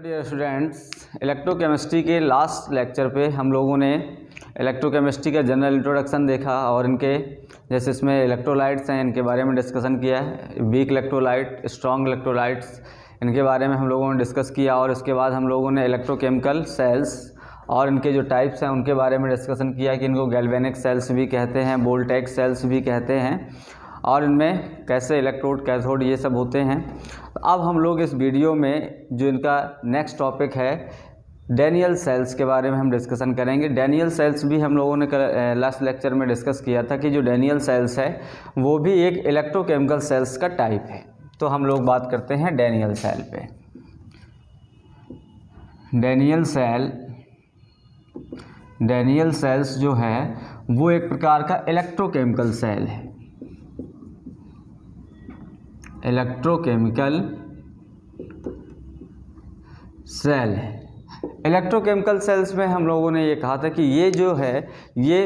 Dear students, electrochemistry के last lecture पे हम लोगों ने इलेक्ट्रोकेमिस्ट्री का जनरल इंट्रोडक्शन देखा और इनके जैसे इसमें इलेक्ट्रोलाइट्स हैं इनके बारे में डिस्कशन किया है। वीक इलेक्ट्रोलाइट, स्ट्रॉन्ग इलेक्ट्रोलाइट्स, इनके बारे में हम लोगों ने डिस्कस किया और उसके बाद हम लोगों ने इलेक्ट्रोकेमिकल सेल्स और इनके जो टाइप्स हैं उनके बारे में डिस्कशन किया कि इनको गैल्वेनिक सेल्स भी कहते हैं, वोल्टेक सेल्स भी कहते हैं और इनमें कैसे इलेक्ट्रोड कैथोड ये सब होते हैं। तो अब हम लोग इस वीडियो में जो इनका नेक्स्ट टॉपिक है डैनियल सेल्स के बारे में हम डिस्कशन करेंगे। डैनियल सेल्स भी हम लोगों ने लास्ट लेक्चर में डिस्कस किया था कि जो डैनियल सेल्स है वो भी एक इलेक्ट्रोकेमिकल सेल्स का टाइप है। तो हम लोग बात करते हैं डैनियल सेल पे। डैनियल सेल्स जो है वो एक प्रकार का इलेक्ट्रोकेमिकल सेल है। इलेक्ट्रोकेमिकल सेल है। इलेक्ट्रोकेमिकल सेल्स में हम लोगों ने ये कहा था कि ये जो है ये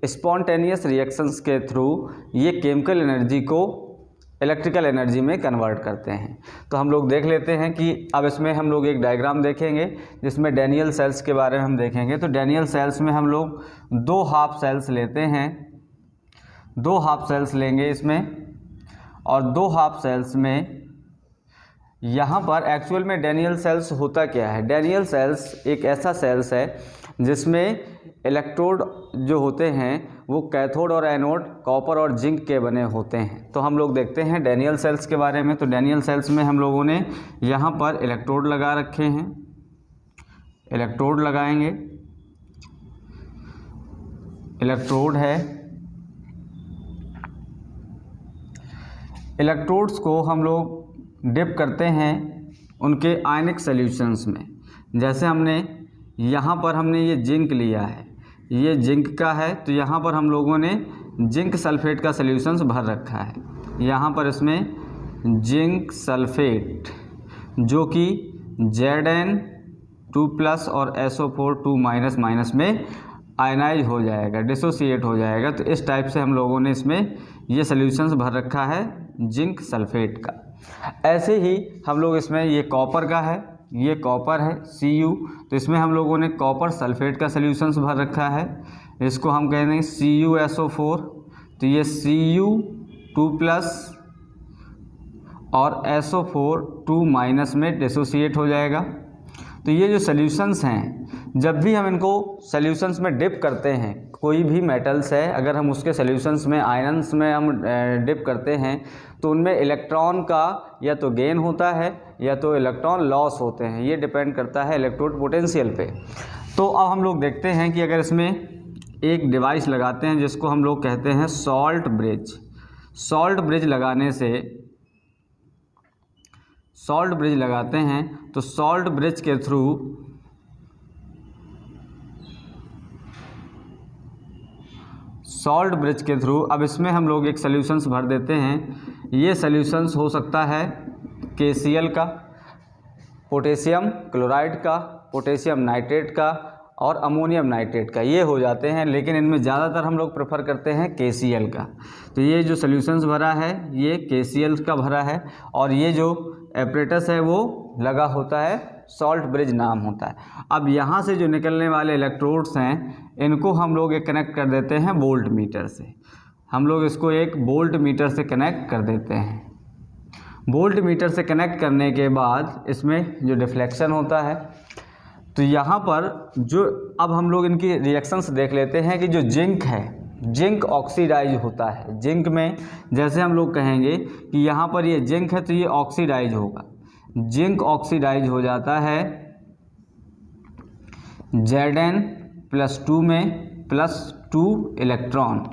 स्पॉन्टेनियस रिएक्शंस के थ्रू ये केमिकल एनर्जी को इलेक्ट्रिकल एनर्जी में कन्वर्ट करते हैं। तो हम लोग देख लेते हैं कि अब इसमें हम लोग एक डायग्राम देखेंगे जिसमें डैनियल सेल्स के बारे में हम देखेंगे। तो डैनियल सेल्स में हम लोग दो हाफ सेल्स लेते हैं, दो हाफ सेल्स लेंगे इसमें और दो हाफ सेल्स में यहाँ पर एक्चुअल में डैनियल सेल्स होता क्या है। डैनियल सेल्स एक ऐसा सेल्स है जिसमें इलेक्ट्रोड जो होते हैं वो कैथोड और एनोड कॉपर और जिंक के बने होते हैं। तो हम लोग देखते हैं डैनियल सेल्स के बारे में। तो डैनियल सेल्स में हम लोगों ने यहाँ पर इलेक्ट्रोड लगा रखे हैं, इलेक्ट्रोड लगाएंगे, इलेक्ट्रोड है। इलेक्ट्रोड्स को हम लोग डिप करते हैं उनके आयनिक सॉल्यूशंस में। जैसे हमने यहाँ पर हमने ये जिंक लिया है, ये जिंक का है, तो यहाँ पर हम लोगों ने जिंक सल्फेट का सॉल्यूशंस भर रखा है। यहाँ पर इसमें जिंक सल्फेट जो कि Zn2+ और SO4 2- में आयनाइज हो जाएगा, डिसोसिएट हो जाएगा। तो इस टाइप से हम लोगों ने इसमें ये सॉल्यूशंस भर रखा है जिंक सल्फेट का। ऐसे ही हम लोग इसमें ये कॉपर का है, ये कॉपर है Cu, तो इसमें हम लोगों ने कॉपर सल्फेट का सॉल्यूशंस भर रखा है। इसको हम कहते हैं CuSO4, तो ये Cu2+ और SO4 2- में डिसोसिएट हो जाएगा। तो ये जो सॉल्यूशंस हैं जब भी हम इनको सॉल्यूशंस में डिप करते हैं, कोई भी मेटल्स है अगर हम उसके सॉल्यूशंस में आयन्स में हम डिप करते हैं तो उनमें इलेक्ट्रॉन का या तो गेन होता है या तो इलेक्ट्रॉन लॉस होते हैं। ये डिपेंड करता है इलेक्ट्रोड पोटेंशियल पे। तो अब हम लोग देखते हैं कि अगर इसमें एक डिवाइस लगाते हैं जिसको हम लोग कहते हैं सॉल्ट ब्रिज। सॉल्ट ब्रिज लगाने से सॉल्ट ब्रिज लगाते हैं तो सॉल्ट ब्रिज के थ्रू अब इसमें हम लोग एक सॉल्यूशंस भर देते हैं। ये सॉल्यूशंस हो सकता है KCl का, पोटेशियम क्लोराइड का, पोटेशियम नाइट्रेट का और अमोनियम नाइट्रेट का, ये हो जाते हैं। लेकिन इनमें ज़्यादातर हम लोग प्रेफर करते हैं KCl का। तो ये जो सॉल्यूशंस भरा है ये KCl का भरा है और ये जो एपरेटस है वो लगा होता है सॉल्ट ब्रिज नाम होता है। अब यहाँ से जो निकलने वाले इलेक्ट्रोड्स हैं इनको हम लोग एक कनेक्ट कर देते हैं वोल्ट मीटर से। हम लोग इसको एक वोल्ट मीटर से कनेक्ट कर देते हैं। वोल्ट मीटर से कनेक्ट करने के बाद इसमें जो डिफ्लेक्शन होता है तो यहाँ पर जो अब हम लोग इनकी रिएक्शंस देख लेते हैं कि जो जिंक है, जिंक ऑक्सीडाइज होता है। जिंक में जैसे हम लोग कहेंगे कि यहाँ पर ये जिंक है तो ये ऑक्सीडाइज होगा। जिंक ऑक्सीडाइज हो जाता है Zn+2 में +2 इलेक्ट्रॉन,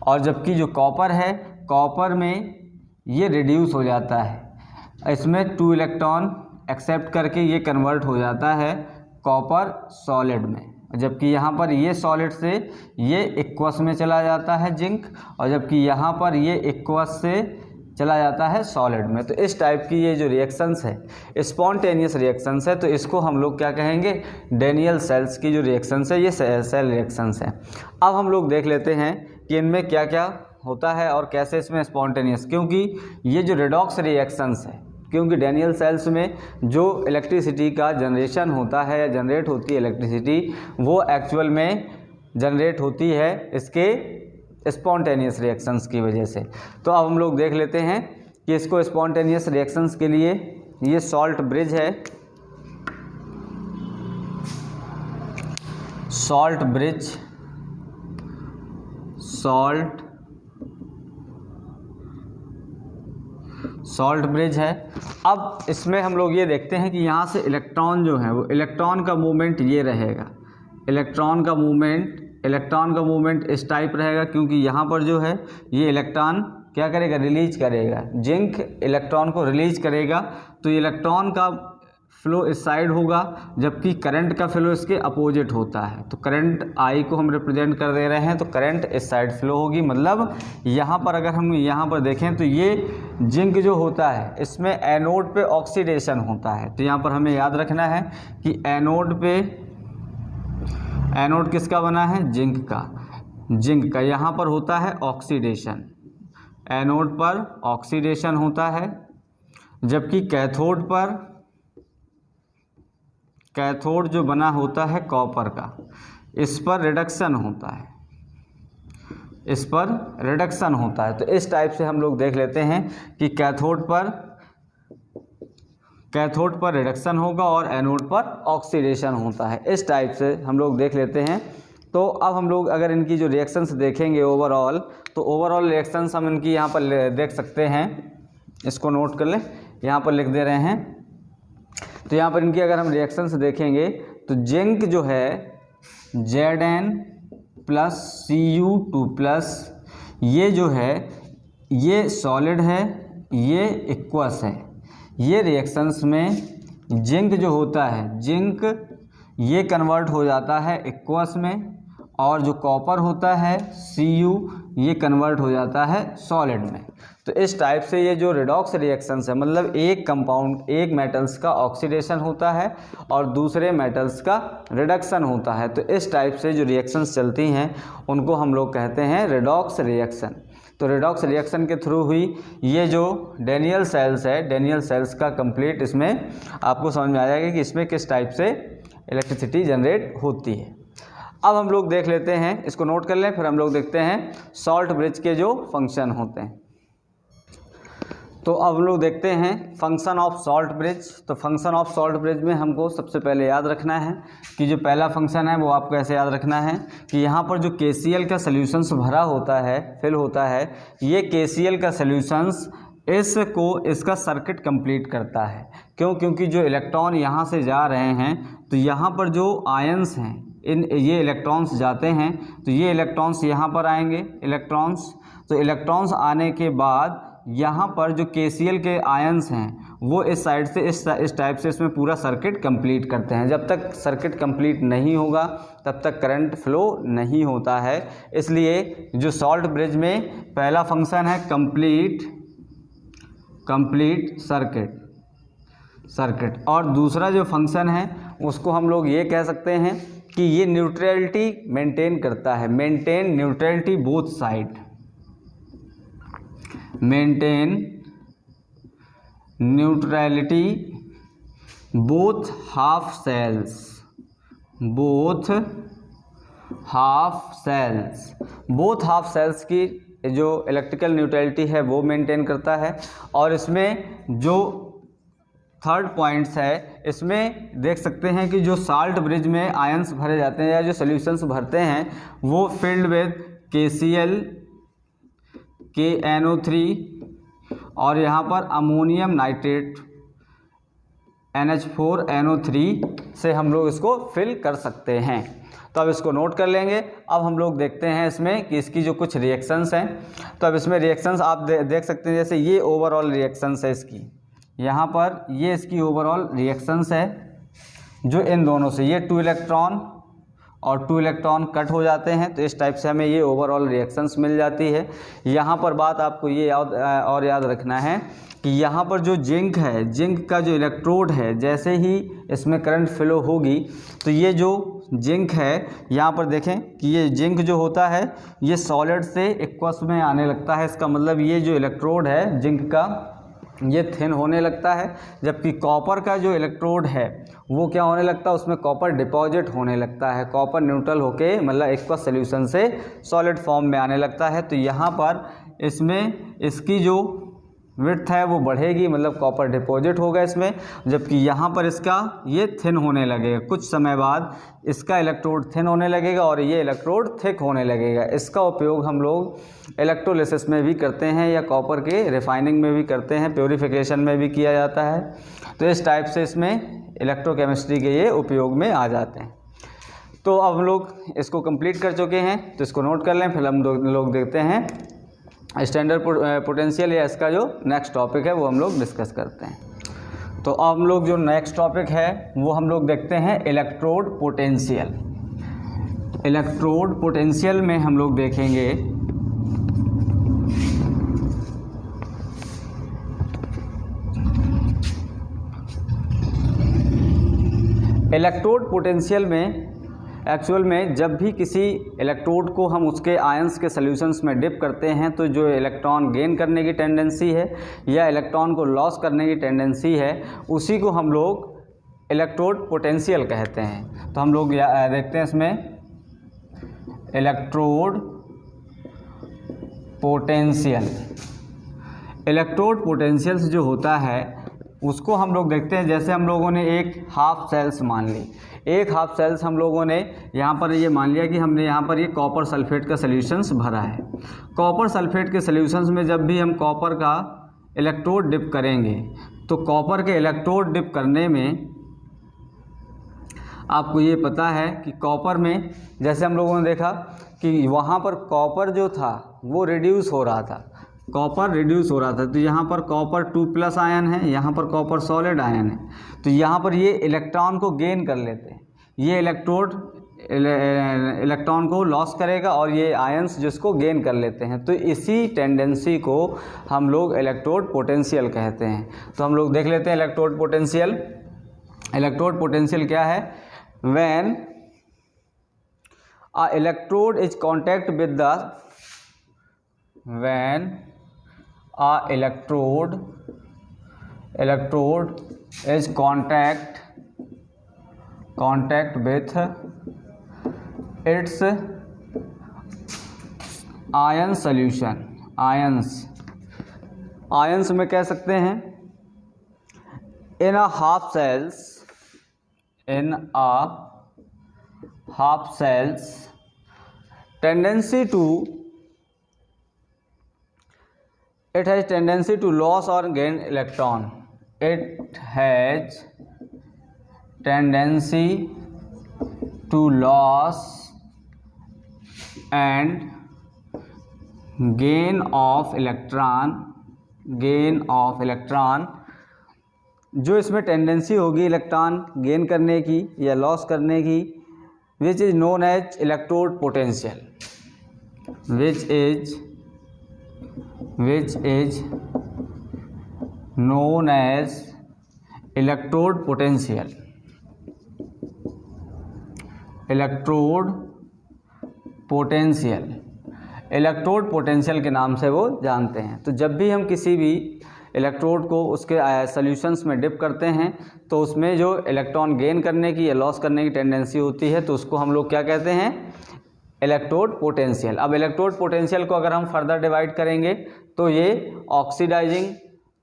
और जबकि जो कॉपर है, कॉपर में ये रिड्यूस हो जाता है। इसमें 2 इलेक्ट्रॉन एक्सेप्ट करके ये कन्वर्ट हो जाता है कॉपर सॉलिड में, जबकि यहाँ पर ये सॉलिड से ये एक्वस में चला जाता है जिंक, और जबकि यहाँ पर ये एक्वस से चला जाता है सॉलिड में। तो इस टाइप की ये जो रिएक्शंस है स्पॉन्टेनियस रिएक्शंस है, तो इसको हम लोग क्या कहेंगे, डैनियल सेल्स की जो रिएक्शंस है ये सेल रिएक्शंस है। अब हम लोग देख लेते हैं कि इनमें क्या क्या होता है और कैसे इसमें स्पॉन्टेनियस, क्योंकि ये जो रेडॉक्स रिएक्शंस है क्योंकि डैनियल सेल्स में जो इलेक्ट्रिसिटी का जनरेशन होता है या जनरेट होती है इलेक्ट्रिसिटी, वो एक्चुअल में जनरेट होती है इसके स्पॉन्टेनियस रिएक्शंस की वजह से। तो अब हम लोग देख लेते हैं कि इसको स्पॉन्टेनियस रिएक्शंस के लिए ये सॉल्ट ब्रिज है, सॉल्ट ब्रिज, सॉल्ट ब्रिज है। अब इसमें हम लोग ये देखते हैं कि यहाँ से इलेक्ट्रॉन जो है वो इलेक्ट्रॉन का मूवमेंट ये रहेगा, इलेक्ट्रॉन का मूवमेंट इस टाइप रहेगा, क्योंकि यहाँ पर जो है ये इलेक्ट्रॉन क्या करेगा, रिलीज करेगा, जिंक इलेक्ट्रॉन को रिलीज करेगा। तो इलेक्ट्रॉन का फ्लो इस साइड होगा, जबकि करंट का फ्लो इसके अपोजिट होता है। तो करंट आई को हम रिप्रेजेंट कर दे रहे हैं, तो करंट इस साइड फ्लो होगी। मतलब यहाँ पर अगर हम यहाँ पर देखें तो ये जिंक जो होता है इसमें एनोड पे ऑक्सीडेशन होता है। तो यहाँ पर हमें याद रखना है कि एनोड किसका बना है, जिंक का यहाँ पर होता है ऑक्सीडेशन, एनोड पर ऑक्सीडेशन होता है, जबकि कैथोड जो बना होता है कॉपर का, इस पर रिडक्शन होता है। तो इस टाइप से हम लोग देख लेते हैं कि कैथोड पर रिडक्शन होगा और एनोड पर ऑक्सीडेशन होता है। इस टाइप से हम लोग देख लेते हैं। तो अब हम लोग अगर इनकी जो रिएक्शंस देखेंगे ओवरऑल, तो ओवरऑल रिएक्शंस हम इनकी यहाँ पर देख सकते हैं। इसको नोट कर लें, यहाँ पर लिख दे रहे हैं। तो यहाँ पर इनकी अगर हम रिएक्शंस देखेंगे तो जिंक जो है Zn प्लस Cu2+, ये जो है ये सॉलिड है, ये एक्वस है। ये रिएक्शंस में जिंक जो होता है, जिंक ये कन्वर्ट हो जाता है एक्वस में, और जो कॉपर होता है Cu ये कन्वर्ट हो जाता है सॉलिड में। तो इस टाइप से ये जो रिडॉक्स रिएक्शंस है, मतलब एक मेटल्स का ऑक्सीडेशन होता है और दूसरे मेटल्स का रिडक्शन होता है। तो इस टाइप से जो रिएक्शंस चलती हैं उनको हम लोग कहते हैं रिडॉक्स रिएक्शन। तो रिडॉक्स रिएक्शन के थ्रू हुई ये जो डैनियल सेल्स है, डैनियल सेल्स का कंप्लीट इसमें आपको समझ में आ जाएगा कि इसमें किस टाइप से इलेक्ट्रिसिटी जनरेट होती है। अब हम लोग देख लेते हैं, इसको नोट कर लें, फिर हम लोग देखते हैं सॉल्ट ब्रिज के जो फंक्शन होते हैं। तो अब हम लोग देखते हैं फंक्शन ऑफ सॉल्ट ब्रिज। तो फंक्शन ऑफ सॉल्ट ब्रिज में हमको सबसे पहले याद रखना है कि जो पहला फंक्शन है वो आपको ऐसे याद रखना है कि यहाँ पर जो KCl का सॉल्यूशंस भरा होता है, फिल होता है, ये KCl का सॉल्यूशंस इसका सर्किट कंप्लीट करता है। क्यों? क्योंकि जो इलेक्ट्रॉन यहाँ से जा रहे हैं तो यहाँ पर जो आयंस हैं, ये इलेक्ट्रॉन्स जाते हैं, तो ये इलेक्ट्रॉन्स यहाँ पर आएंगे तो इलेक्ट्रॉन्स आने के बाद यहाँ पर जो KCl के आयंस हैं वो इस साइड से इस टाइप से इसमें पूरा सर्किट कंप्लीट करते हैं। जब तक सर्किट कंप्लीट नहीं होगा तब तक करंट फ्लो नहीं होता है। इसलिए जो सॉल्ट ब्रिज में पहला फंक्शन है कंप्लीट सर्किट, और दूसरा जो फंक्शन है उसको हम लोग ये कह सकते हैं कि ये न्यूट्रलिटी मेंटेन करता है, maintain neutrality both side, maintain neutrality both half cells की जो इलेक्ट्रिकल न्यूट्रलिटी है वो मेंटेन करता है। और इसमें जो थर्ड पॉइंट्स है, इसमें देख सकते हैं कि जो सॉल्ट ब्रिज में आयंस भरे जाते हैं या जो सॉल्यूशंस भरते हैं वो फिल्ड विद KCl, KNO3 और यहाँ पर अमोनियम नाइट्रेट NH4NO3 से हम लोग इसको फिल कर सकते हैं। तो अब इसको नोट कर लेंगे। अब हम लोग देखते हैं इसमें कि इसकी जो कुछ रिएक्शंस हैं। तो अब इसमें रिएक्शंस आप देख सकते हैं, जैसे ये ओवरऑल रिएक्शंस है इसकी, यहाँ पर ये इसकी ओवरऑल रिएक्शंस है जो इन दोनों से, ये 2 इलेक्ट्रॉन और 2 इलेक्ट्रॉन कट हो जाते हैं। तो इस टाइप से हमें ये ओवरऑल रिएक्शंस मिल जाती है। यहाँ पर बात आपको ये याद रखना है कि यहाँ पर जो जिंक है, जिंक का जो इलेक्ट्रोड है, जैसे ही इसमें करंट फ्लो होगी तो ये जो जिंक है, यहाँ पर देखें कि ये जिंक जो होता है ये सॉलिड से एक्वस में आने लगता है। इसका मतलब ये जो इलेक्ट्रोड है जिंक का, ये थिन होने लगता है, जबकि कॉपर का जो इलेक्ट्रोड है वो क्या होने लगता है, उसमें कॉपर डिपॉजिट होने लगता है, कॉपर न्यूट्रल होके मतलब एक्वस सॉल्यूशन से सॉलिड फॉर्म में आने लगता है। तो यहाँ पर इसमें इसकी जो विड्थ है वो बढ़ेगी, मतलब कॉपर डिपॉजिट होगा इसमें, जबकि यहाँ पर इसका ये थिन होने लगेगा। कुछ समय बाद इसका इलेक्ट्रोड थिन होने लगेगा और ये इलेक्ट्रोड थिक होने लगेगा। इसका उपयोग हम लोग इलेक्ट्रोलिसिस में भी करते हैं या कॉपर के रिफाइनिंग में भी करते हैं, प्योरीफिकेशन में भी किया जाता है। तो इस टाइप से इसमें इलेक्ट्रोकेमिस्ट्री के ये उपयोग में आ जाते हैं। तो अब हम लोग इसको कंप्लीट कर चुके हैं, तो इसको नोट कर लें। फिर हम लोग देखते हैं स्टैंडर्ड पोटेंशियल या इसका जो नेक्स्ट टॉपिक है वो हम लोग डिस्कस करते हैं। तो अब हम लोग जो नेक्स्ट टॉपिक है वो हम लोग देखते हैं इलेक्ट्रोड पोटेंशियल। इलेक्ट्रोड पोटेंशियल में हम लोग देखेंगे इलेक्ट्रोड पोटेंशियल में एक्चुअल में जब भी किसी इलेक्ट्रोड को हम उसके आयंस के सॉल्यूशंस में डिप करते हैं तो जो इलेक्ट्रॉन गेन करने की टेंडेंसी है या इलेक्ट्रॉन को लॉस करने की टेंडेंसी है उसी को हम लोग इलेक्ट्रोड पोटेंशियल कहते हैं। तो हम लोग देखते हैं इसमें इलेक्ट्रोड पोटेंशियल। इलेक्ट्रोड पोटेंशियल जो होता है उसको हम लोग देखते हैं, जैसे हम लोगों ने एक हाफ सेल्स मान ली, एक हाफ सेल्स हम लोगों ने यहाँ पर ये मान लिया कि हमने यहाँ पर ये कॉपर सल्फेट का सॉल्यूशंस भरा है। कॉपर सल्फेट के सॉल्यूशंस में जब भी हम कॉपर का इलेक्ट्रोड डिप करेंगे तो कॉपर के इलेक्ट्रोड डिप करने में आपको ये पता है कि कॉपर में जैसे हम लोगों ने देखा कि वहाँ पर कॉपर जो था वो रिड्यूस हो रहा था, कॉपर रिड्यूस हो रहा था। तो यहाँ पर कॉपर 2+ आयन है, यहाँ पर कॉपर सॉलिड आयन है। तो यहाँ पर ये इलेक्ट्रॉन को गेन कर लेते हैं, ये इलेक्ट्रोड इलेक्ट्रॉन को लॉस करेगा और ये आयंस जिसको गेन कर लेते हैं। तो इसी टेंडेंसी को हम लोग इलेक्ट्रोड पोटेंशियल कहते हैं। तो हम लोग देख लेते हैं इलेक्ट्रोड पोटेंशियल। इलेक्ट्रोड पोटेंशियल क्या है? When a electrode is contact with the when a electrode is contact with its ion solution, ions में कह सकते हैं in a half cells tendency to it has tendency to lose or gain electron. It has tendency to loss and gain of electron, जो इसमें tendency होगी electron gain करने की या लॉस करने की, which is known as electrode potential, which is known as electrode potential, electrode potential के नाम से वो जानते हैं। तो जब भी हम किसी भी इलेक्ट्रोड को उसके सॉल्यूशंस में डिप करते हैं तो उसमें जो इलेक्ट्रॉन गेन करने की या लॉस करने की टेंडेंसी होती है तो उसको हम लोग क्या कहते हैं? Electrode potential. अब इलेक्ट्रोड पोटेंशियल को अगर हम फर्दर डिवाइड करेंगे तो ये ऑक्सीडाइजिंग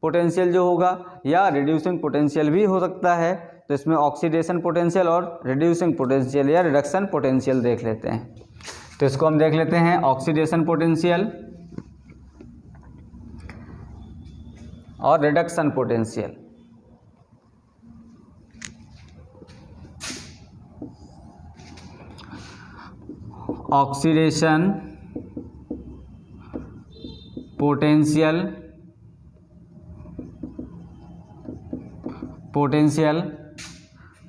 पोटेंशियल जो होगा या रिड्यूसिंग पोटेंशियल भी हो सकता है। तो इसमें ऑक्सीडेशन पोटेंशियल और रिड्यूसिंग पोटेंशियल या रिडक्शन पोटेंशियल देख लेते हैं। तो इसको हम देख लेते हैं ऑक्सीडेशन पोटेंशियल और reduction potential. Oxidation potential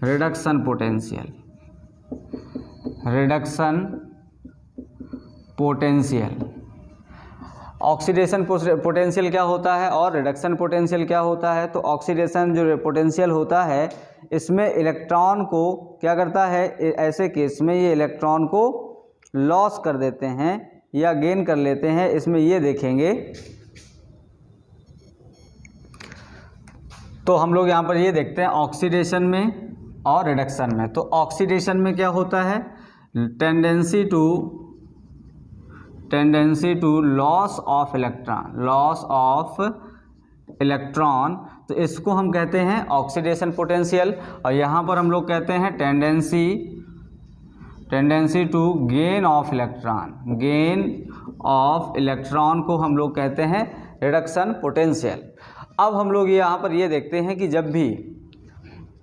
reduction potential. Oxidation potential क्या होता है और रिडक्शन पोटेंशियल क्या होता है? तो ऑक्सीडेशन जो पोटेंशियल होता है इसमें इलेक्ट्रॉन को क्या करता है, ऐसे केस में ये इलेक्ट्रॉन को लॉस कर देते हैं या गेन कर लेते हैं। इसमें ये देखेंगे तो हम लोग यहाँ पर ये देखते हैं ऑक्सीडेशन में और रिडक्शन में। तो ऑक्सीडेशन में क्या होता है, tendency to loss of electron, तो इसको हम कहते हैं ऑक्सीडेशन पोटेंशियल। और यहाँ पर हम लोग कहते हैं tendency to gain of electron को हम लोग कहते हैं रिडक्शन पोटेंशियल। अब हम लोग यहाँ पर ये देखते हैं कि जब भी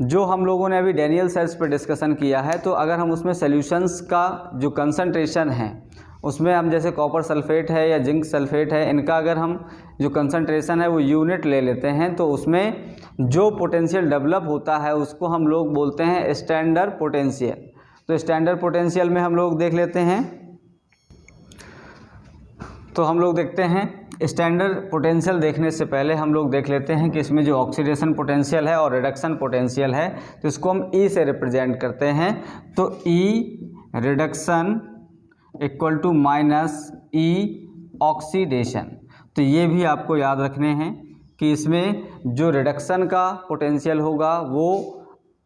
जो हम लोगों ने अभी डैनियल सेल्स पर डिस्कशन किया है, तो अगर हम उसमें सॉल्यूशंस का जो कंसंट्रेशन है उसमें हम जैसे कॉपर सल्फेट है या जिंक सल्फेट है, इनका अगर हम जो कंसंट्रेशन है वो यूनिट ले लेते हैं, तो उसमें जो पोटेंशियल डेवलप होता है उसको हम लोग बोलते हैं स्टैंडर्ड पोटेंशियल। तो स्टैंडर्ड पोटेंशियल में हम लोग देख लेते हैं, तो हम लोग देखते हैं स्टैंडर्ड पोटेंशियल देखने से पहले हम लोग देख लेते हैं कि इसमें जो ऑक्सीडेशन पोटेंशियल है और रिडक्शन पोटेंशियल है, तो इसको हम ई से रिप्रेजेंट करते हैं। तो E reduction equal to minus E oxidation. तो ये भी आपको याद रखने हैं कि इसमें जो रिडक्शन का पोटेंशियल होगा वो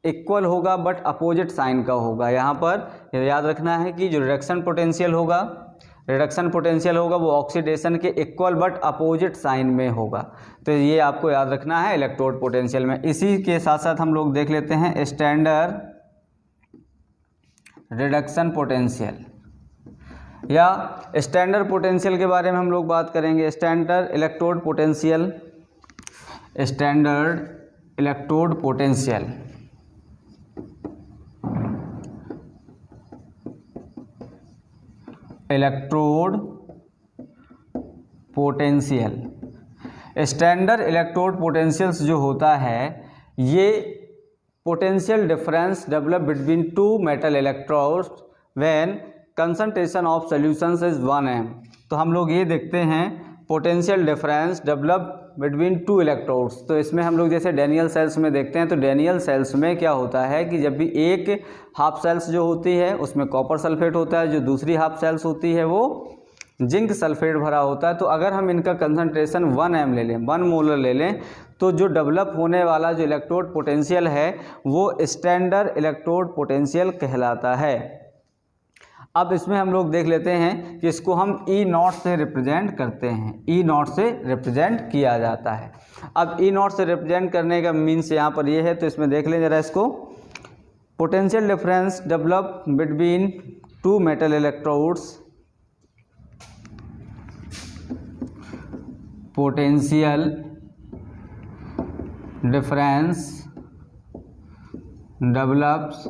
इक्वल होगा बट अपोजिट साइन का होगा। यहाँ पर याद रखना है कि जो रिडक्शन पोटेंशियल होगा वो ऑक्सीडेशन के इक्वल बट अपोजिट साइन में होगा। तो ये आपको याद रखना है इलेक्ट्रोड पोटेंशियल में। इसी के साथ साथ हम लोग देख लेते हैं स्टैंडर्ड रिडक्शन पोटेंशियल या स्टैंडर्ड पोटेंशियल के बारे में हम लोग बात करेंगे। Standard electrode potential standard electrode potentials जो होता है, ये potential difference develop between two metal electrodes when concentration of solutions is 1 m। तो हम लोग ये देखते हैं potential difference develop between two electrodes. तो इसमें हम लोग जैसे डैनियल सेल्स में देखते हैं, तो डैनियल सेल्स में क्या होता है कि जब भी एक हाफ सेल्स जो होती है उसमें कॉपर सल्फेट होता है, जो दूसरी हाफ सेल्स होती है वो जिंक सल्फेट भरा होता है। तो अगर हम इनका कंसंट्रेशन 1 m ले लें, 1 मोलर ले लें, तो जो डेवलप होने वाला जो इलेक्ट्रोड पोटेंशियल है वो स्टैंडर्ड इलेक्ट्रोड पोटेंशियल कहलाता है। अब इसमें हम लोग देख लेते हैं कि इसको हम ई नॉट से रिप्रेजेंट करते हैं, ई नॉट से रिप्रेजेंट किया जाता है। अब ई नॉट से रिप्रेजेंट करने का मीन्स यहाँ पर ये है, तो इसमें देख लें जरा इसको, potential difference develop between two metal electrodes, potential difference develops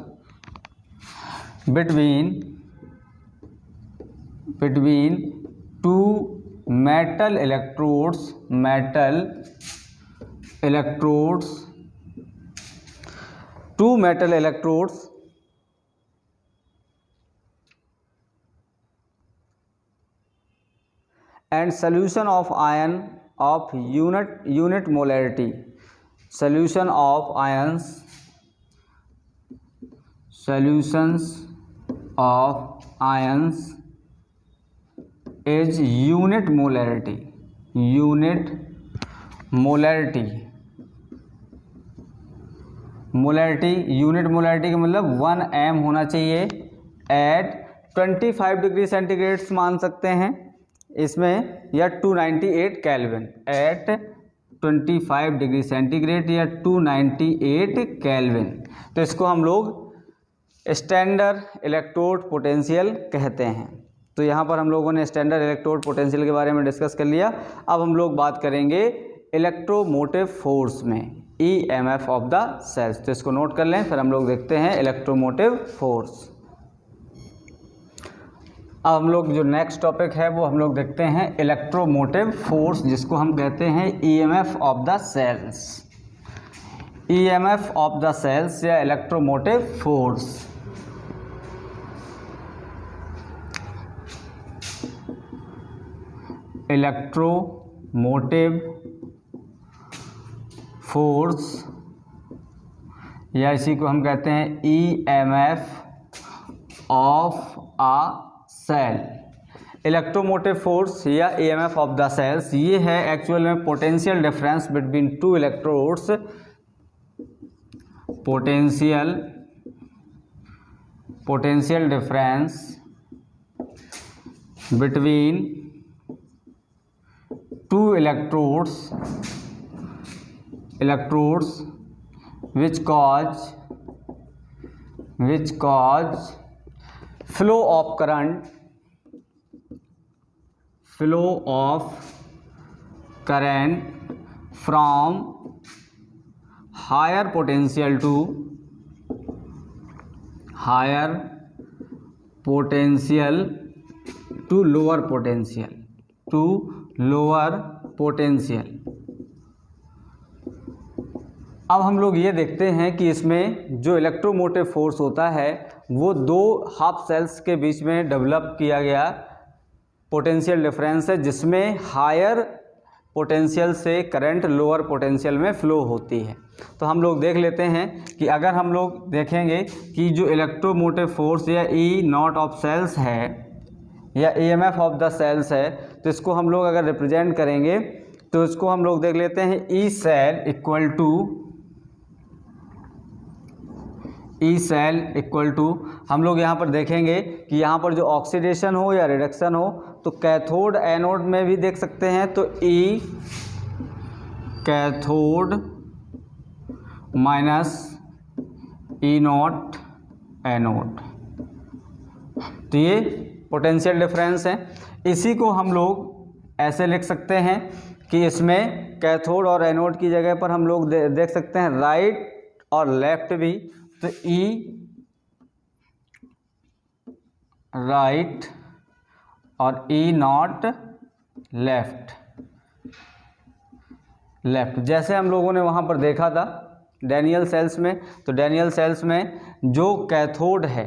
between two metal electrodes and solution of ion of unit molarity, solutions of ions is unit molarity का मतलब 1 m होना चाहिए एट 25 डिग्री सेंटीग्रेड मान सकते हैं इसमें, या 298 kelvin, eight 25 degree centigrade या 298 केल्विन। तो इसको हम लोग स्टैंडर्ड इलेक्ट्रोड पोटेंशियल कहते हैं। तो यहाँ पर हम लोगों ने स्टैंडर्ड इलेक्ट्रोड पोटेंशियल के बारे में डिस्कस कर लिया। अब हम लोग बात करेंगे इलेक्ट्रोमोटिव फोर्स में, EMF ऑफ द सेल्स। तो इसको नोट कर लें, फिर हम लोग देखते हैं इलेक्ट्रोमोटिव फोर्स। अब हम लोग जो नेक्स्ट टॉपिक है वो हम लोग देखते हैं इलेक्ट्रोमोटिव फोर्स, जिसको हम कहते हैं EMF of the cells, EMF of the cells या इलेक्ट्रोमोटिव फोर्स। इलेक्ट्रोमोटिव फोर्स या इसी को हम कहते हैं EMF of a cell. Electromotive force या EMF ऑफ द सेल्स ये है एक्चुअल में potential difference between two electrodes potential difference between two electrodes which cause flow of current from higher potential to lower potential। अब हम लोग ये देखते हैं कि इसमें जो इलेक्ट्रोमोटिव फोर्स होता है वो दो हाफ सेल्स के बीच में डेवलप किया गया पोटेंशियल डिफरेंस है, जिसमें हायर पोटेंशियल से करंट लोअर पोटेंशियल में फ्लो होती है। तो हम लोग देख लेते हैं कि अगर हम लोग देखेंगे कि जो इलेक्ट्रोमोटिव फोर्स या ई नॉट ऑफ सेल्स है या EMF ऑफ द सेल्स है, तो इसको हम लोग अगर रिप्रेजेंट करेंगे तो इसको हम लोग देख लेते हैं ई सेल इक्वल टू हम लोग यहाँ पर देखेंगे कि यहाँ पर जो ऑक्सीडेशन हो या रिडक्शन हो तो कैथोड एनोड में भी देख सकते हैं, तो ई cathode minus E not anode. तो ये पोटेंशियल डिफरेंस है। इसी को हम लोग ऐसे लिख सकते हैं कि इसमें कैथोड और एनोड की जगह पर हम लोग देख सकते हैं राइट और लेफ्ट भी, तो ई राइट और ई नॉट लेफ्ट। जैसे हम लोगों ने वहाँ पर देखा था डैनियल सेल्स में, तो डैनियल सेल्स में जो कैथोड है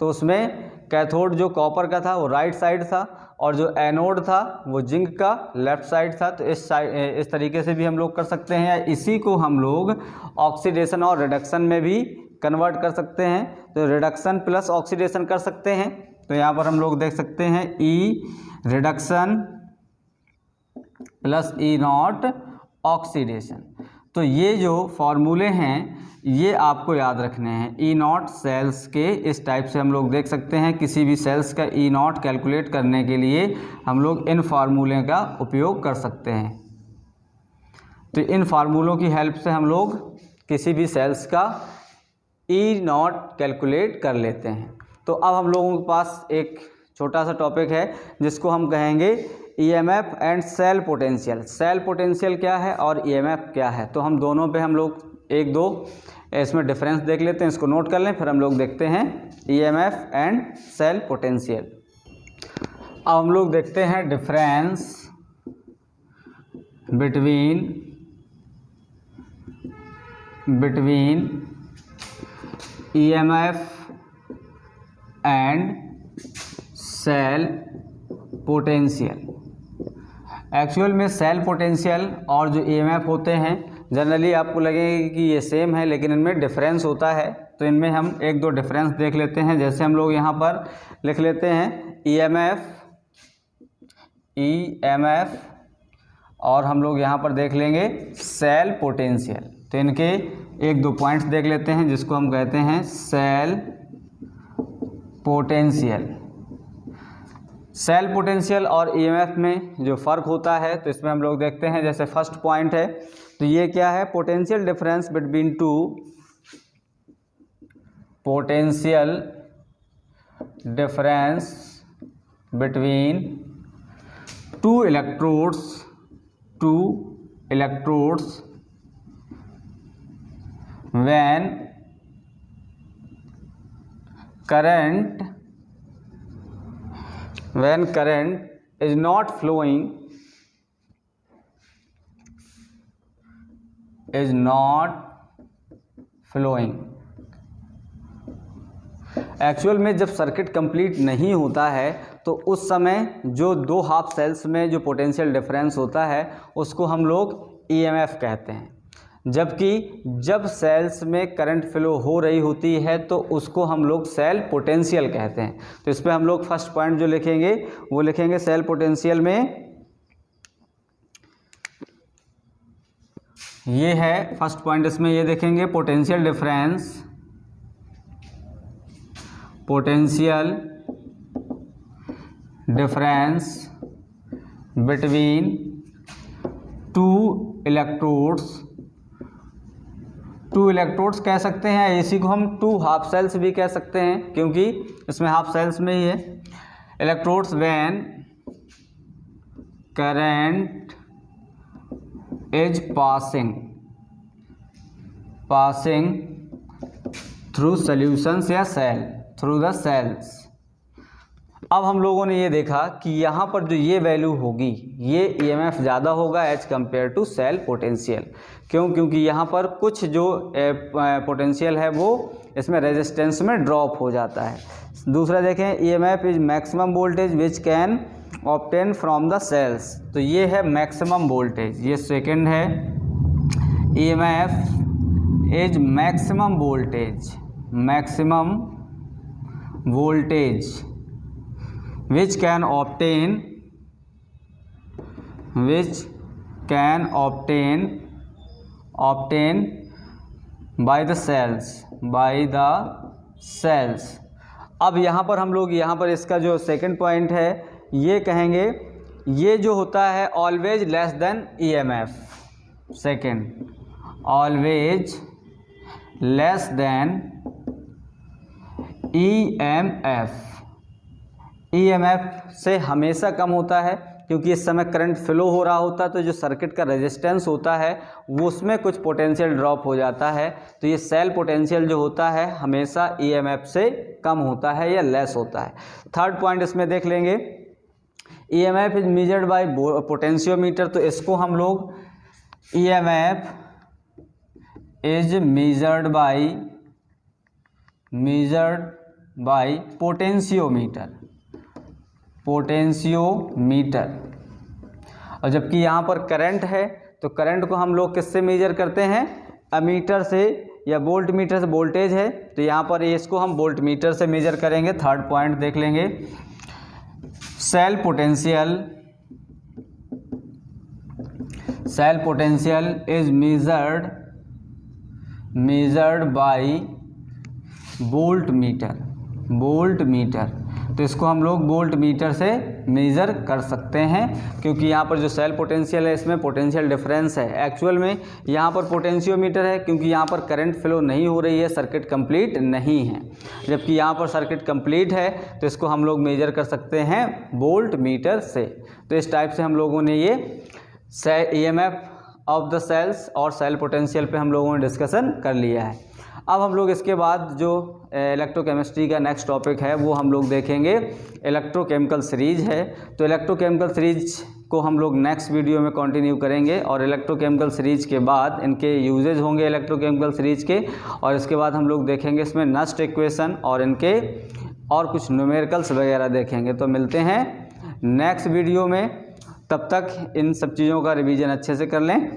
तो उसमें कैथोड जो कॉपर का था वो राइट साइड था और जो एनोड था वो जिंक का लेफ्ट साइड था। तो इस तरीके से भी हम लोग कर सकते हैं, या इसी को हम लोग ऑक्सीडेशन और रिडक्शन में भी कन्वर्ट कर सकते हैं, तो रिडक्शन प्लस ऑक्सीडेशन कर सकते हैं। तो यहाँ पर हम लोग देख सकते हैं E reduction plus E not oxidation. तो ये जो फॉर्मूले हैं ये आपको याद रखने हैं। ई नॉट सेल्स के इस टाइप से हम लोग देख सकते हैं, किसी भी सेल्स का ई नॉट कैलकुलेट करने के लिए हम लोग इन फार्मूले का उपयोग कर सकते हैं। तो इन फार्मूलों की हेल्प से हम लोग किसी भी सेल्स का ई नॉट कैलकुलेट कर लेते हैं। तो अब हम लोगों के पास एक छोटा सा टॉपिक है जिसको हम कहेंगे EMF and cell potential. Cell potential क्या है और EMF क्या है, तो हम दोनों पे हम लोग एक दो इसमें डिफरेंस देख लेते हैं, इसको नोट कर लें, फिर हम लोग देखते हैं EMF एंड सेल पोटेंशियल। अब हम लोग देखते हैं difference between EMF and cell potential. Actual में सेल पोटेंशियल और जो EMF होते हैं जनरली आपको लगेगा कि ये सेम है, लेकिन इनमें डिफरेंस होता है। तो इनमें हम एक दो डिफरेंस देख लेते हैं। जैसे हम लोग यहाँ पर लिख लेते हैं EMF और हम लोग यहाँ पर देख लेंगे सेल पोटेंशियल। तो इनके एक दो पॉइंट्स देख लेते हैं जिसको हम कहते हैं सेल पोटेंशियल। सेल पोटेंशियल और EMF में जो फ़र्क होता है तो इसमें हम लोग देखते हैं। जैसे फर्स्ट पॉइंट है तो ये क्या है, potential difference between two electrodes when current is not flowing actual में जब सर्किट कंप्लीट नहीं होता है तो उस समय जो दो हाफ सेल्स में जो पोटेंशियल डिफरेंस होता है उसको हम लोग EMF कहते हैं, जबकि जब सेल्स में करंट फ्लो हो रही होती है तो उसको हम लोग सेल पोटेंशियल कहते हैं। तो इस पर हम लोग फर्स्ट पॉइंट जो लिखेंगे वो लिखेंगे सेल पोटेंशियल में ये है फर्स्ट पॉइंट, इसमें ये देखेंगे potential difference between two electrodes कह सकते हैं, इसी को हम टू हाफ सेल्स भी कह सकते हैं क्योंकि इसमें हाफ सेल्स में ही है। Electrodes when current is passing through solutions या थ्रू द सेल्स। अब हम लोगों ने ये देखा कि यहाँ पर जो ये वैल्यू होगी ये ईएमएफ ज़्यादा होगा as compare to cell potential. क्यों? क्योंकि यहाँ पर कुछ जो पोटेंशियल है वो इसमें रेजिस्टेंस में ड्रॉप हो जाता है। दूसरा देखें, EMF is maximum voltage which can obtain from the cells, तो ये है मैक्सिमम वोल्टेज। ये सेकंड है, EMF is maximum voltage which can obtain by the cells। अब यहाँ पर हम लोग यहाँ पर इसका जो सेकंड पॉइंट है ये कहेंगे, ये जो होता है always less than EMF. Second, always less than EMF से हमेशा कम होता है क्योंकि इस समय करंट फ्लो हो रहा होता है, तो जो सर्किट का रेजिस्टेंस होता है वो उसमें कुछ पोटेंशियल ड्रॉप हो जाता है। तो ये सेल पोटेंशियल जो होता है हमेशा ईएमएफ से कम होता है या लेस होता है। थर्ड पॉइंट इसमें देख लेंगे, EMF is measured bye potentiometer, तो इसको हम लोग EMF is measured bye potentiometer. और जबकि यहाँ पर करंट है तो करंट को हम लोग किससे मेजर करते हैं? अमीटर से या वोल्ट मीटर से। वोल्टेज है तो यहाँ पर इसको हम वोल्ट मीटर से मेजर करेंगे। थर्ड पॉइंट देख लेंगे, cell potential is measured by voltmeter, तो इसको हम लोग वोल्ट मीटर से मेज़र कर सकते हैं क्योंकि यहाँ पर जो सेल पोटेंशियल है इसमें पोटेंशियल डिफरेंस है। एक्चुअल में यहाँ पर पोटेंशियोमीटर है क्योंकि यहाँ पर करंट फ्लो नहीं हो रही है, सर्किट कंप्लीट नहीं है। जबकि यहाँ पर सर्किट कंप्लीट है तो इसको हम लोग मेजर कर सकते हैं वोल्ट मीटर से। तो इस टाइप से हम लोगों ने ये ईएमएफ ऑफ द सेल्स और सेल पोटेंशियल पे हम लोगों ने डिस्कशन कर लिया है। अब हम लोग इसके बाद जो इलेक्ट्रोकेमिस्ट्री का नेक्स्ट टॉपिक है वो हम लोग देखेंगे इलेक्ट्रोकेमिकल सीरीज है। तो इलेक्ट्रोकेमिकल सीरीज को हम लोग नेक्स्ट वीडियो में कंटिन्यू करेंगे और इलेक्ट्रोकेमिकल सीरीज के बाद इनके यूजेज होंगे इलेक्ट्रोकेमिकल सीरीज के, और इसके बाद हम लोग देखेंगे इसमें नस्ट इक्वेशन और इनके और कुछ न्यूमेरिकल्स वगैरह देखेंगे। तो मिलते हैं नेक्स्ट वीडियो में, तब तक इन सब चीज़ों का रिवीजन अच्छे से कर लें।